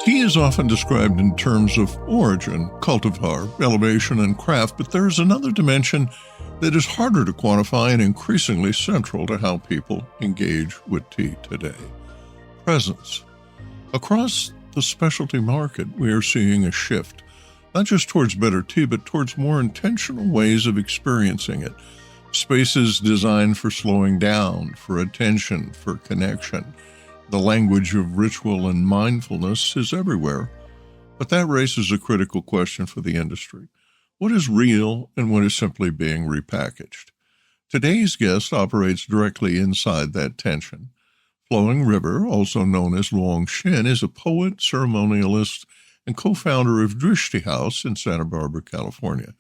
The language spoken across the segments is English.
Tea is often described in terms of origin, cultivar, elevation, and craft, but there's another dimension that is harder to quantify and increasingly central to how people engage with tea today. Presence. Across the specialty market, we are seeing a shift, not just towards better tea, but towards more intentional ways of experiencing it. Spaces designed for slowing down, for attention, for connection. The language of ritual and mindfulness is everywhere. But that raises a critical question for the industry. What is real and what is simply being repackaged? Today's guest operates directly inside that tension. Flowing River, also known as Long Shin, is a poet, ceremonialist, and co-founder of Drishti House in Santa Barbara, California.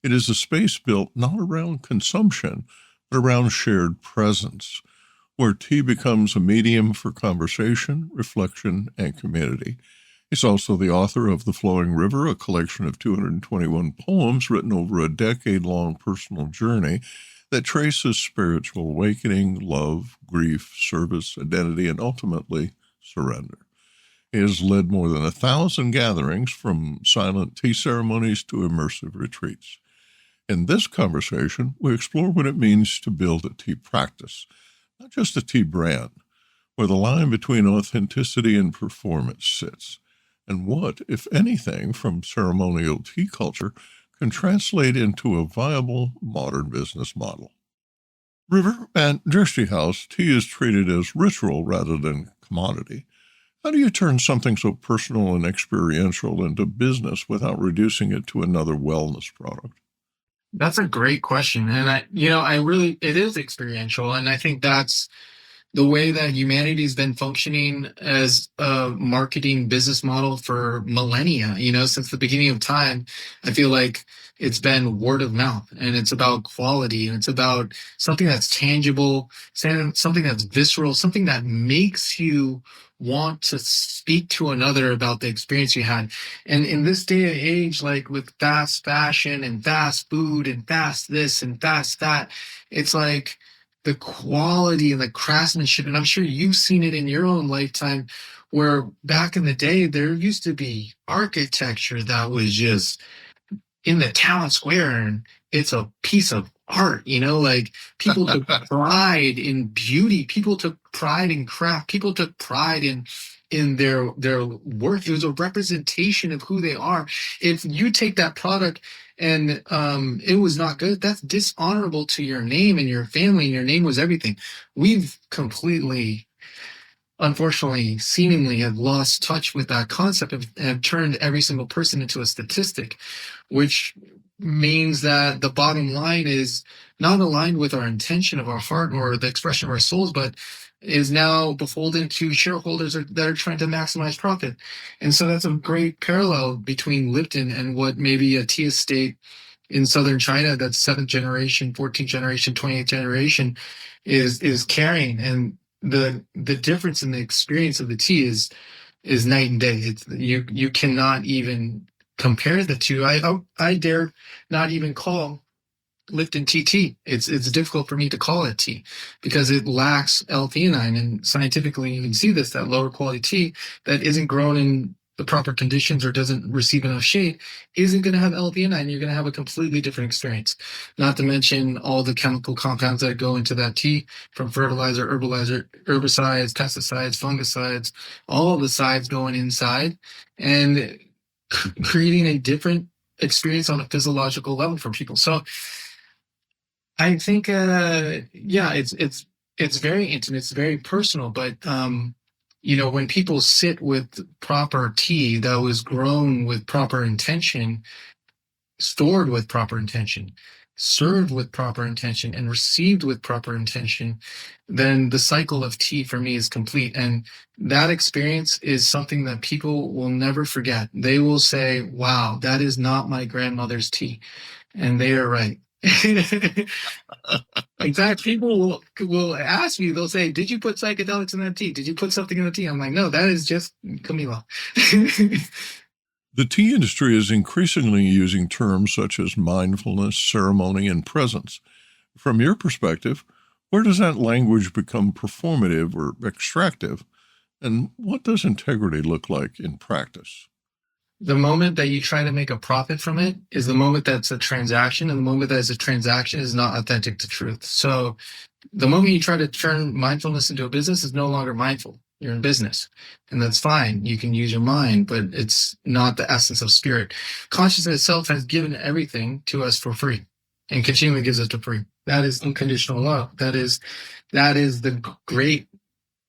It is a space built not around consumption, but around shared presence, where tea becomes a medium for conversation, reflection, and community. He's also the author of The Flowing River, a collection of 221 poems written over a decade-long personal journey that traces spiritual awakening, love, grief, service, identity, and ultimately surrender. He has led more than 1,000 gatherings, from silent tea ceremonies to immersive retreats. In this conversation, we explore what it means to build a tea practice, not just a tea brand, where the line between authenticity and performance sits, and what, if anything, from ceremonial tea culture can translate into a viable modern business model. River, at Drishti House, tea is treated as ritual rather than commodity. How do you turn something so personal and experiential into business without reducing it to another wellness product? That's a great question. And it is experiential. And I think that's the way that humanity's been functioning as a marketing business model for millennia. Since the beginning of time, I feel like it's been word of mouth, and it's about quality, and it's about something that's tangible, something that's visceral, something that makes you want to speak to another about the experience you had. And in this day and age, like with fast fashion and fast food and fast this and fast that, it's like the quality and the craftsmanship, and I'm sure you've seen it in your own lifetime, where back in the day, there used to be architecture that was just in the town square, and it's a piece of art, like people took pride in beauty, people took pride in craft, people took pride in their work. It was a representation of who they are. If you take that product and it was not good, that's dishonorable to your name and your family, and your name was everything. We've completely, unfortunately, seemingly have lost touch with that concept and have turned every single person into a statistic, which means that the bottom line is not aligned with our intention of our heart or the expression of our souls, but is now beholden to shareholders that are trying to maximize profit. And so that's a great parallel between Lipton and what maybe a tea estate in southern China, that's 7th generation, 14th generation, 28th generation, is carrying. And the difference in the experience of the tea is night and day. You cannot even compare the two. I dare not even call Lipton tea. It's difficult for me to call it tea because it lacks L-theanine, and scientifically you can see this, that lower quality tea that isn't grown in the proper conditions or doesn't receive enough shade isn't going to have L-theanine. You're going to have a completely different experience. Not to mention all the chemical compounds that go into that tea, from fertilizer, herbicides, pesticides, fungicides, all of the sides going inside and creating a different experience on a physiological level for people. So I think, it's very intimate, it's very personal, but when people sit with proper tea that was grown with proper intention, stored with proper intention, served with proper intention, and received with proper intention, then the cycle of tea for me is complete. And that experience is something that people will never forget. They will say, wow, that is not my grandmother's tea. And they are right. In fact, people will ask me, they'll say, did you put psychedelics in that tea? Did you put something in the tea? I'm like, no, that is just Camila. The tea industry is increasingly using terms such as mindfulness, ceremony, and presence. From your perspective, where does that language become performative or extractive And what does integrity look like in practice? The moment that you try to make a profit from it is the moment that's a transaction, and the moment that is a transaction is not authentic to truth. So the moment you try to turn mindfulness into a business is no longer mindful. You're in business, and that's fine. You can use your mind, but it's not the essence of spirit. Consciousness itself has given everything to us for free and continually gives it for free. That is unconditional love. That is the great,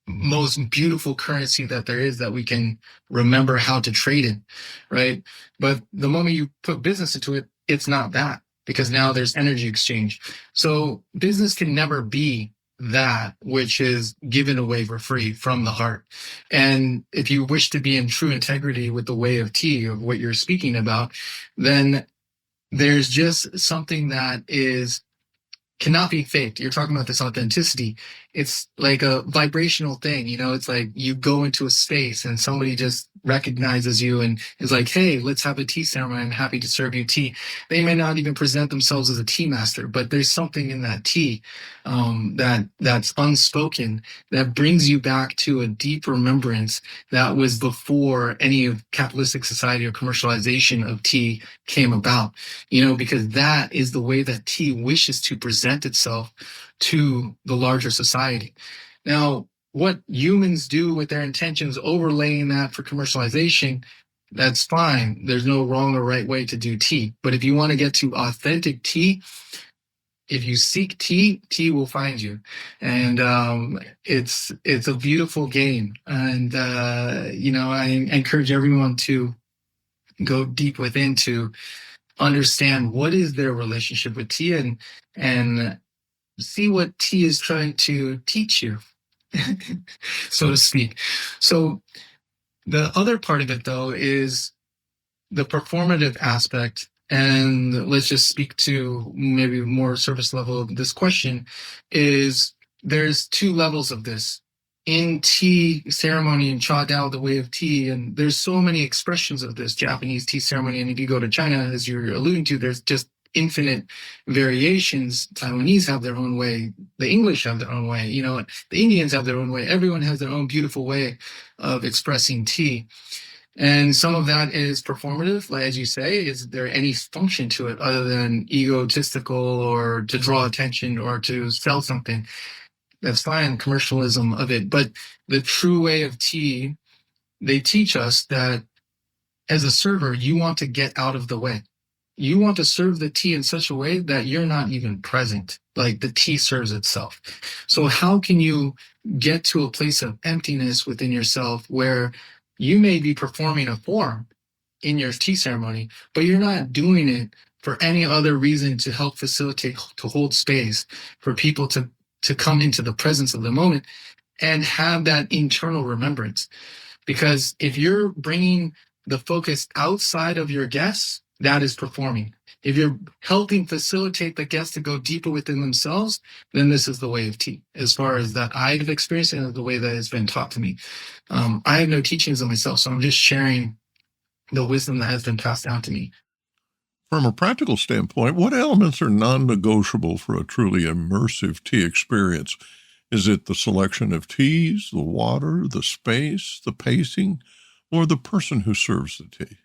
most beautiful currency that there is, that we can remember how to trade in, right? But the moment you put business into it, it's not that, because now there's energy exchange. So business can never be that which is given away for free from the heart. And if you wish to be in true integrity with the way of tea, of what you're speaking about, then there's just something that is cannot be faked. You're talking about this authenticity. It's like a vibrational thing, it's like you go into a space and somebody just recognizes you and is like, hey, let's have a tea ceremony. I'm happy to serve you tea. They may not even present themselves as a tea master, but there's something in that tea that's unspoken, that brings you back to a deep remembrance that was before any of capitalistic society or commercialization of tea came about, because that is the way that tea wishes to present itself to the larger society. Now, what humans do with their intentions, overlaying that for commercialization, that's fine. There's no wrong or right way to do tea. But if you want to get to authentic tea, if you seek tea, tea will find you. And it's a beautiful game. And, I encourage everyone to go deep within to understand what is their relationship with tea, and see what tea is trying to teach you, so to speak. So the other part of it, though, is the performative aspect. And let's just speak to maybe more surface level of this question. Is there's two levels of this in tea ceremony and cha dao, the way of tea, and there's so many expressions of this Japanese tea ceremony. And if you go to China, as you're alluding to, there's just infinite variations. Taiwanese have their own way. The English have their own way. The Indians have their own way. Everyone has their own beautiful way of expressing tea. And some of that is performative, like as you say. Is there any function to it other than egotistical or to draw attention or to sell something? That's fine, commercialism of it. But the true way of tea, they teach us that as a server, you want to get out of the way. You want to serve the tea in such a way that you're not even present, like the tea serves itself. So how can you get to a place of emptiness within yourself where you may be performing a form in your tea ceremony, but you're not doing it for any other reason to help facilitate, to hold space for people to come into the presence of the moment and have that internal remembrance? Because if you're bringing the focus outside of your guests, that is performing. If you're helping facilitate the guests to go deeper within themselves, then this is the way of tea, as far as that I've experienced and the way that has been taught to me. I have no teachings of myself, so I'm just sharing the wisdom that has been passed down to me. From a practical standpoint, what elements are non-negotiable for a truly immersive tea experience? Is it the selection of teas, the water, the space, the pacing, or the person who serves the tea?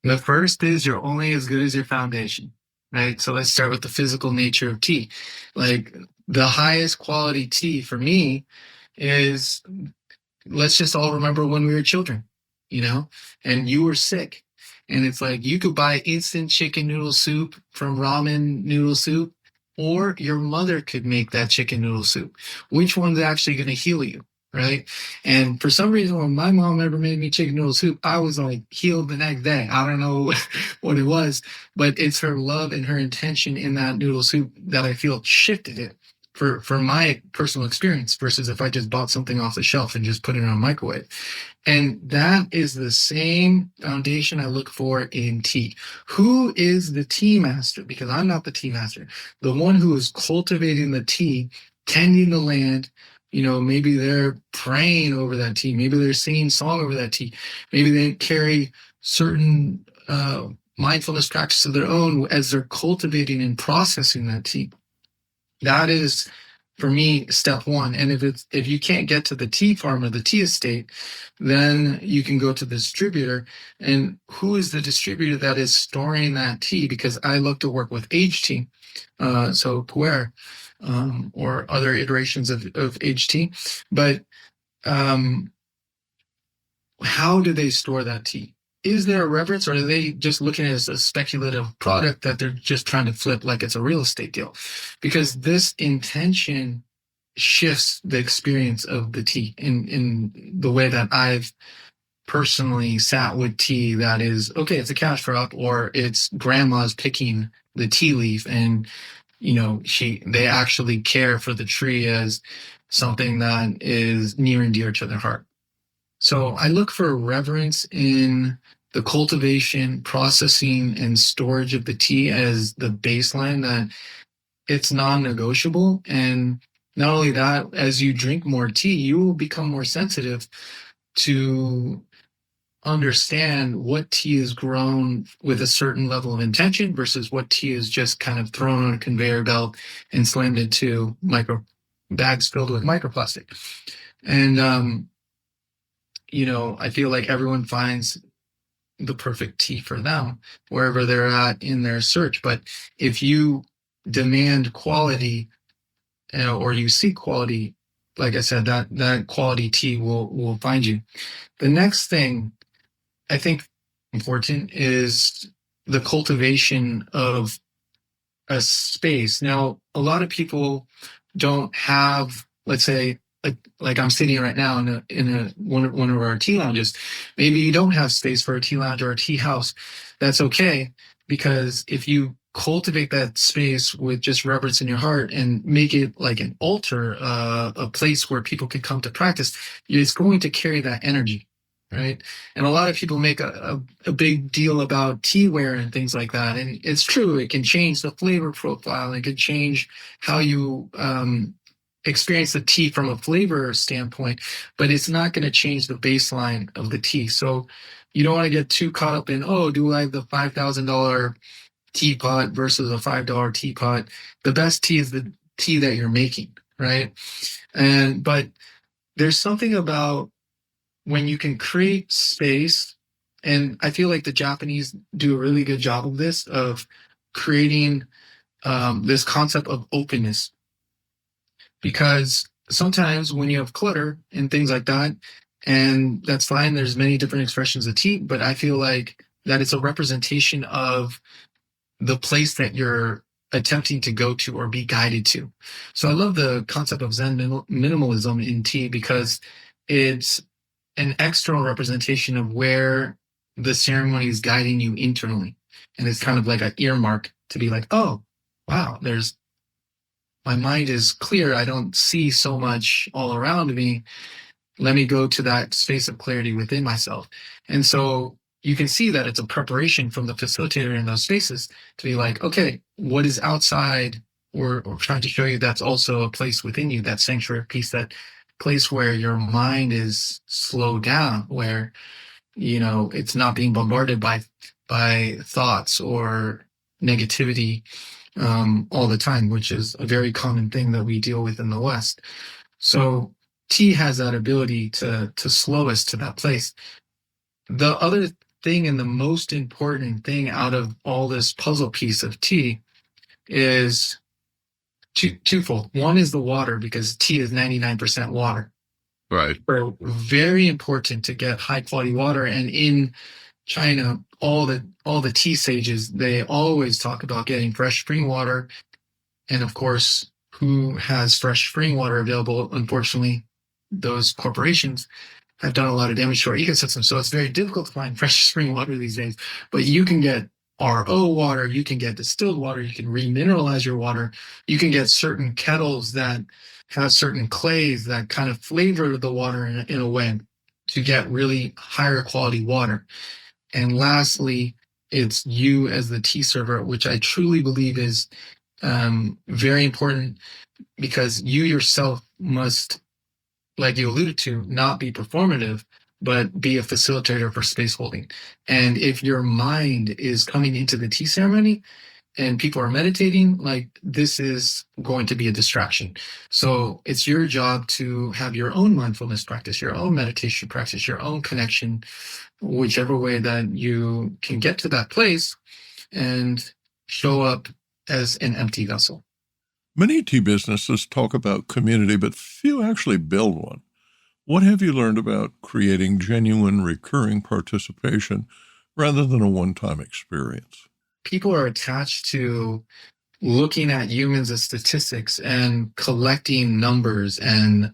The first is you're only as good as your foundation, right? So let's start with the physical nature of tea. Like the highest quality tea for me is, let's just all remember when we were children, and you were sick. And it's like you could buy instant chicken noodle soup from ramen noodle soup, or your mother could make that chicken noodle soup. Which one's actually going to heal you? Right. And for some reason, when my mom ever made me chicken noodle soup, I was like healed the next day. I don't know what it was, but it's her love and her intention in that noodle soup that I feel shifted it for my personal experience, versus if I just bought something off the shelf and just put it in a microwave. And that is the same foundation I look for in tea. Who is the tea master? Because I'm not the tea master. The one who is cultivating the tea, tending the land. Maybe they're praying over that tea. Maybe they're singing song over that tea. Maybe they carry certain mindfulness practices of their own as they're cultivating and processing that tea. That is for me, step one. And if you can't get to the tea farm or the tea estate, then you can go to the distributor. And who is the distributor that is storing that tea? Because I love to work with aged tea, so pu'er, or other iterations of aged tea. But um, how do they store that tea? Is there a reference, or are they just looking at it as a speculative product that they're just trying to flip like it's a real estate deal? Because this intention shifts the experience of the tea in the way that I've personally sat with tea that is, okay, it's a cash crop, or it's grandma's picking the tea leaf, and they actually care for the tree as something that is near and dear to their heart. So I look for reverence in the cultivation, processing, and storage of the tea as the baseline, that it's non-negotiable. And not only that, as you drink more tea, you will become more sensitive to understand what tea is grown with a certain level of intention versus what tea is just kind of thrown on a conveyor belt and slammed into micro bags filled with microplastic. And I feel like everyone finds the perfect tea for them wherever they're at in their search. But if you demand quality, or you seek quality, like I said, that quality tea will find you. The next thing I think important is the cultivation of a space. Now, a lot of people don't have, let's say, like I'm sitting right now in one of our tea lounges. Maybe you don't have space for a tea lounge or a tea house. That's okay, because if you cultivate that space with just reverence in your heart and make it like an altar, a place where people can come to practice, it's going to carry that energy, right? And a lot of people make a big deal about teaware and things like that. And it's true, it can change the flavor profile. It can change how you experience the tea from a flavor standpoint, but it's not going to change the baseline of the tea. So you don't want to get too caught up in, oh, do I have the $5,000 teapot versus a $5 teapot? The best tea is the tea that you're making, right? But there's something about when you can create space, and I feel like the Japanese do a really good job of this, of creating this concept of openness. Because sometimes when you have clutter and things like that, and that's fine, there's many different expressions of tea, but I feel like that it's a representation of the place that you're attempting to go to or be guided to. So I love the concept of Zen minimalism in tea, because it's an external representation of where the ceremony is guiding you internally. And it's kind of like an earmark to be like, oh, wow, my mind is clear. I don't see so much all around me. Let me go to that space of clarity within myself. And so you can see that it's a preparation from the facilitator in those spaces to be like, okay, what is outside? Or trying to show you that's also a place within you, that sanctuary piece, that place where your mind is slowed down, where, it's not being bombarded by thoughts or negativity all the time, which is a very common thing that we deal with in the West. So tea has that ability to slow us to that place. The other thing, and the most important thing out of all this puzzle piece of tea, is twofold. One is the water, because tea is 99% water. Right. So very important to get high quality water. And in China, all the tea sages, they always talk about getting fresh spring water. And of course, who has fresh spring water available? Unfortunately, those corporations have done a lot of damage to our ecosystem. So it's very difficult to find fresh spring water these days. But you can get RO water, you can get distilled water, you can remineralize your water, you can get certain kettles that have certain clays that kind of flavor the water in a way to get really higher quality water. And lastly, it's you as the tea server, which I truly believe is very important, because you yourself must, like you alluded to, not be performative, but be a facilitator for space holding. And if your mind is coming into the tea ceremony and people are meditating, like this is going to be a distraction. So it's your job to have your own mindfulness practice, your own meditation practice, your own connection, whichever way that you can get to that place and show up as an empty vessel. Many tea businesses talk about community, but few actually build one. What have you learned about creating genuine, recurring participation rather than a one-time experience? People are attached to looking at humans as statistics and collecting numbers and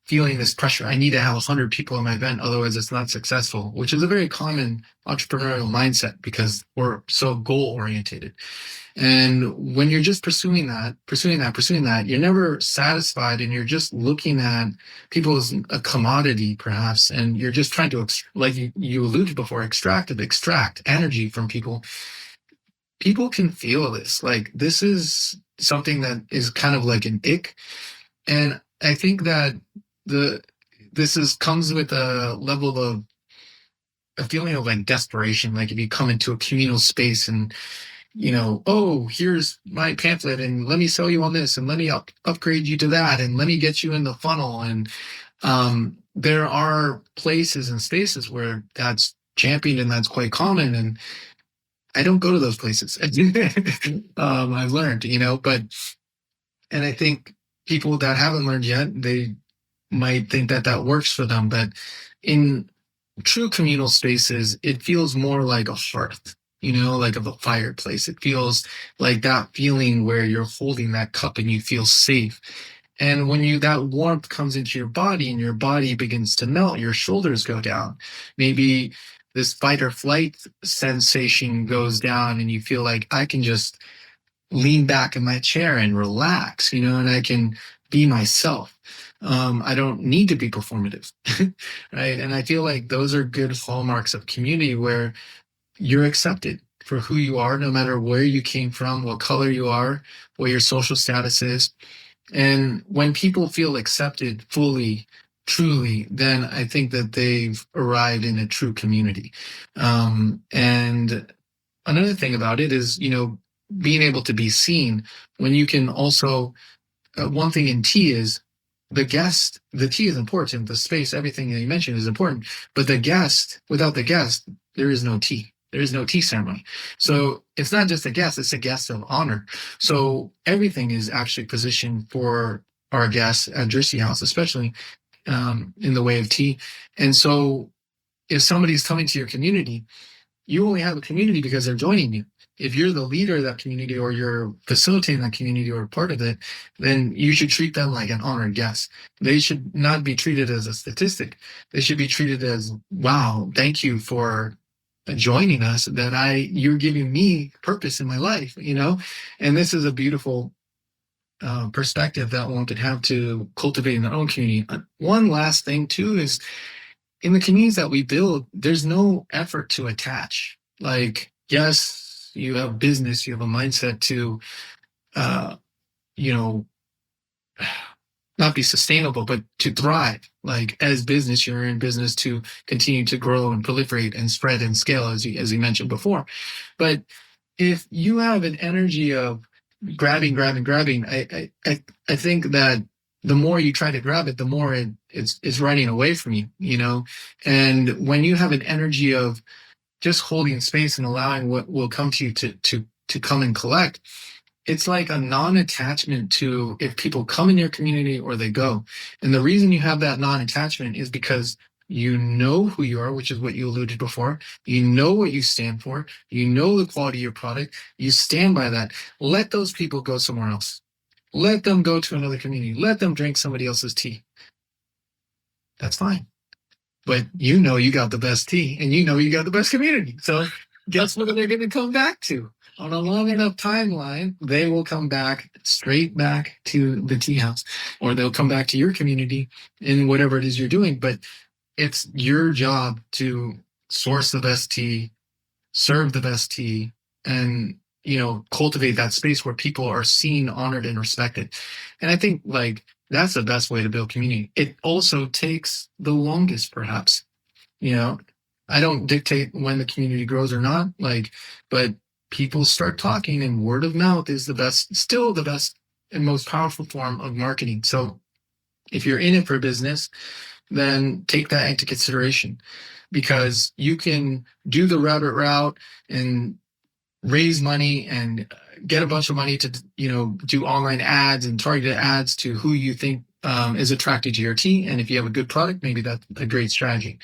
feeling this pressure. I need to have 100 people in my event, otherwise it's not successful, which is a very common entrepreneurial mindset because we're so goal oriented. And when you're just pursuing that, you're never satisfied, and you're just looking at people as a commodity, perhaps, and you're just trying to, like you alluded before, extract energy from people. People can feel this. Like this is something that is kind of like an ick, and I think that comes with a level of a feeling of like desperation. Like if you come into a communal space and oh, here's my pamphlet and let me sell you on this and let me upgrade you to that and let me get you in the funnel. And there are places and spaces where that's championed and that's quite common. And I don't go to those places. I've learned, and I think people that haven't learned yet, they might think that that works for them. But in true communal spaces, it feels more like a hearth, like of a fireplace. It feels like that feeling where you're holding that cup and you feel safe. And when that warmth comes into your body and your body begins to melt, your shoulders go down. Maybe this fight or flight sensation goes down and you feel like I can just lean back in my chair and relax, and I can be myself. I don't need to be performative, right? And I feel like those are good hallmarks of community where you're accepted for who you are, no matter where you came from, what color you are, what your social status is. And when people feel accepted fully, truly, then I think that they've arrived in a true community. And another thing about it is, being able to be seen when you can also, one thing in tea is the tea is important, the space, everything that you mentioned is important, but without the guest, there is no tea. There is no tea ceremony. So it's not just a guest, it's a guest of honor. So everything is actually positioned for our guests at Drishti House, especially in the way of tea. And so if somebody's coming to your community, you only have a community because they're joining you. If you're the leader of that community or you're facilitating that community or part of it, then you should treat them like an honored guest. They should not be treated as a statistic. They should be treated as, wow, thank you for joining us, you're giving me purpose in my life, and this is a beautiful perspective that one could have to cultivate in their own community. One last thing too is in the communities that we build, there's no effort to attach. Like, yes, you have business, you have a mindset to, not be sustainable, but to thrive. Like as business, you're in business to continue to grow and proliferate and spread and scale, as you mentioned before. But if you have an energy of grabbing, I think that the more you try to grab it, the more it's running away from you, And when you have an energy of just holding space and allowing what will come to you to come and collect, it's like a non-attachment to if people come in your community or they go. And the reason you have that non-attachment is because you know who you are, which is what you alluded before. You know what you stand for. You know the quality of your product. You stand by that. Let those people go somewhere else. Let them go to another community. Let them drink somebody else's tea. That's fine. But you got the best tea and you got the best community. So guess what they're going to come back to? On a long enough timeline, they will come straight back to the tea house, or they'll come back to your community in whatever it is you're doing. But it's your job to source the best tea, serve the best tea, and cultivate that space where people are seen, honored, and respected. And I think that's the best way to build community. It also takes the longest, perhaps. I don't dictate when the community grows or not, but people start talking, and word of mouth is still the best and most powerful form of marketing. So if you're in it for business, then take that into consideration, because you can do the rabbit route and raise money and get a bunch of money to do online ads and targeted ads to who you think is attracted to your tea. And if you have a good product, maybe that's a great strategy.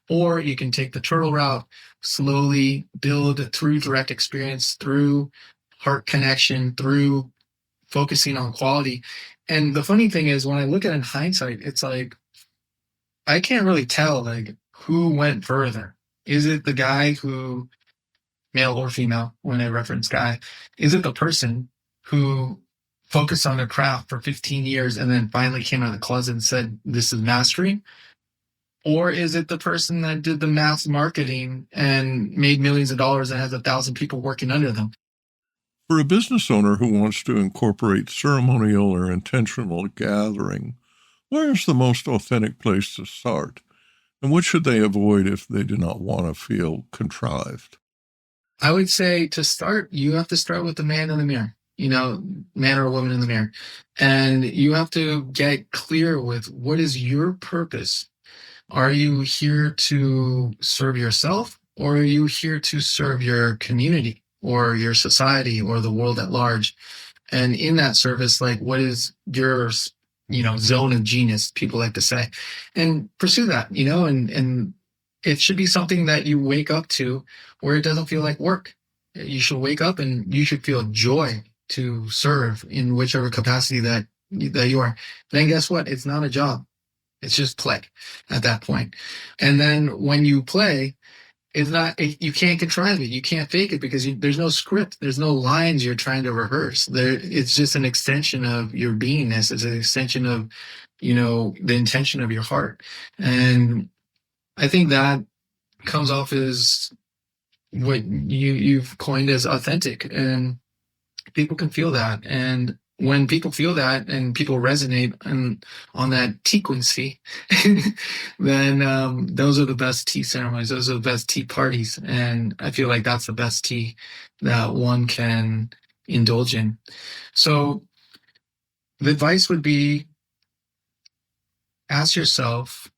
Or you can take the turtle route, slowly build through direct experience, through heart connection, through focusing on quality. And the funny thing is, when I look at it in hindsight, it's like I can't really tell like who went further. Is it the guy who, male or female, when I reference guy, is it the person who focused on their craft for 15 years and then finally came out of the closet and said, this is mastery? Or is it the person that did the mass marketing and made millions of dollars and has 1,000 people working under them? For a business owner who wants to incorporate ceremonial or intentional gathering, where is the most authentic place to start? And what should they avoid if they do not want to feel contrived? I would say to start, you have to start with the man in the mirror, man or woman in the mirror. And you have to get clear with what is your purpose. Are you here to serve yourself, or are you here to serve your community or your society or the world at large? And in that service, like, what is your, zone of genius, people like to say, and pursue that, and it should be something that you wake up to where it doesn't feel like work. You should wake up and you should feel joy to serve in whichever capacity that you are. Then guess what? It's not a job. It's just play at that point. And then when you play, you can't contrive it. You can't fake it, because there's no script. There's no lines you're trying to rehearse. It's just an extension of your beingness. It's an extension of, the intention of your heart. And I think that comes off as what you've coined as authentic, and people can feel that. And when people feel that and people resonate on that frequency, then those are the best tea ceremonies. Those are the best tea parties. And I feel like that's the best tea that one can indulge in. So the advice would be, ask yourself,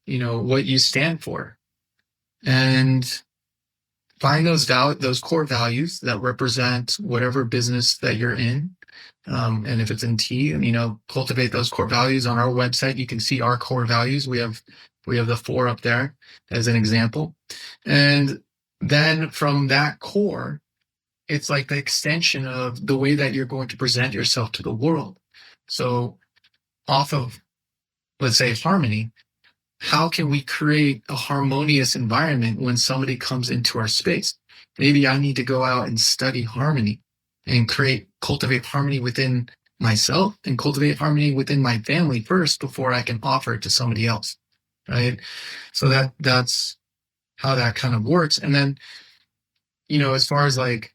what you stand for, and find those core values that represent whatever business that you're in. And if it's in tea, cultivate those core values. On our website, you can see our core values. We have the 4 up there as an example. And then from that core, it's like the extension of the way that you're going to present yourself to the world. So off of, let's say, harmony, how can we create a harmonious environment when somebody comes into our space? Maybe I need to go out and study harmony and cultivate harmony within myself and cultivate harmony within my family first before I can offer it to somebody else, right? So that's how that kind of works. And then, as far as like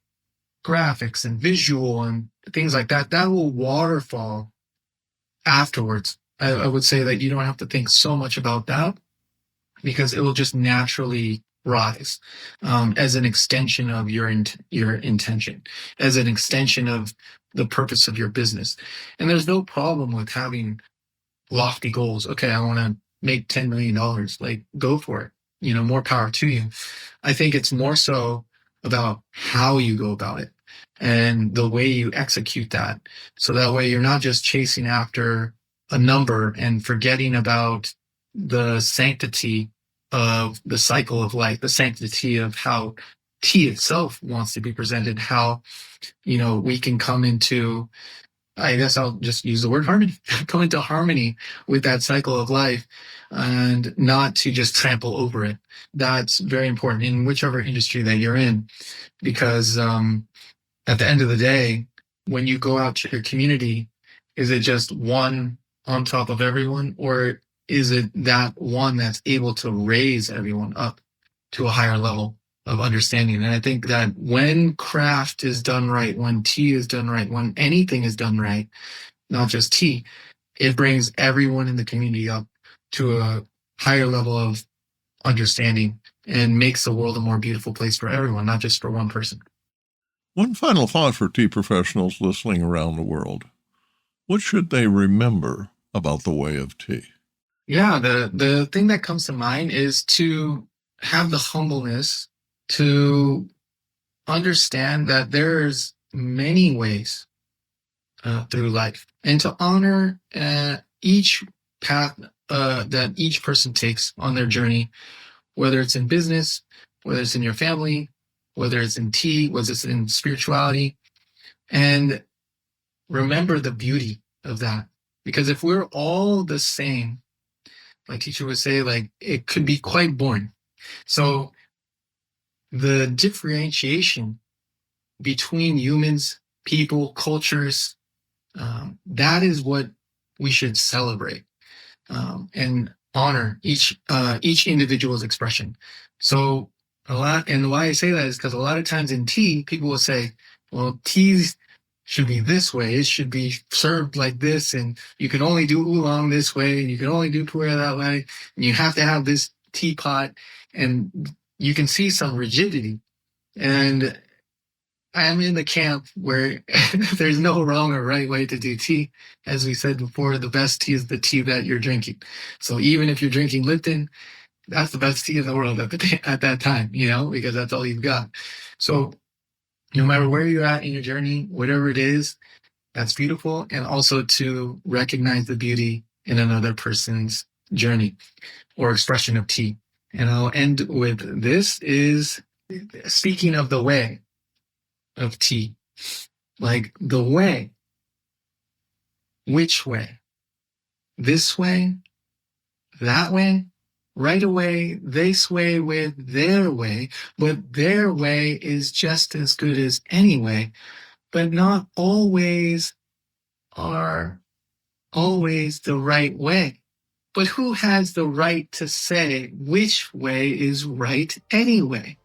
graphics and visual and things like that, that will waterfall afterwards. I would say that you don't have to think so much about that, because it will just naturally rise as an extension of your intention, as an extension of the purpose of your business. And there's no problem with having lofty goals. Okay, I want to make $10 million. Like, go for it. More power to you. I think it's more so about how you go about it and the way you execute that. So that way you're not just chasing after a number and forgetting about the sanctity of the cycle of life, the sanctity of how tea itself wants to be presented, how, we can come into, I guess I'll just use the word harmony, come into harmony with that cycle of life, and not to just trample over it. That's very important in whichever industry that you're in, because at the end of the day, when you go out to your community, is it just one on top of everyone, or is it that one that's able to raise everyone up to a higher level of understanding? And I think that when craft is done right, when tea is done right, when anything is done right, not just tea, it brings everyone in the community up to a higher level of understanding and makes the world a more beautiful place for everyone, not just for one person. One final thought for tea professionals listening around the world. What should they remember about the way of tea? Yeah, the thing that comes to mind is to have the humbleness to understand that there's many ways through life, and to honor each path that each person takes on their journey, whether it's in business, whether it's in your family, whether it's in tea, whether it's in spirituality, and remember the beauty of that. Because if we're all the same, my teacher would say, like, it could be quite boring. So the differentiation between humans, people, cultures, that is what we should celebrate, and honor each individual's expression. So and why I say that is because a lot of times in tea, people will say, well, tea should be this way. It should be served like this, and you can only do oolong this way, and you can only do pu'er that way, and you have to have this teapot, and you can see some rigidity. And I'm in the camp where there's no wrong or right way to do tea. As we said before, the best tea is the tea that you're drinking. So even if you're drinking Lipton, that's the best tea in the world at that time, because that's all you've got. So no matter where you're at in your journey, whatever it is, that's beautiful. And also to recognize the beauty in another person's journey or expression of tea. And I'll end with this is, speaking of the way of tea, like the way, which way? This way? That way? Right away, they sway with their way, but their way is just as good as any way, but not always are always the right way. But who has the right to say which way is right anyway?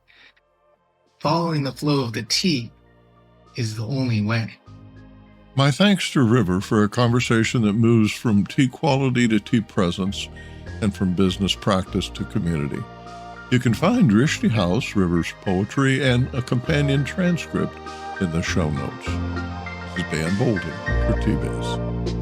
Following the flow of the tea is the only way. My thanks to River for a conversation that moves from tea quality to tea presence and from business practice to community. You can find Drishti House, River's poetry, and a companion transcript in the show notes. This is Dan Bolton for Tea Biz.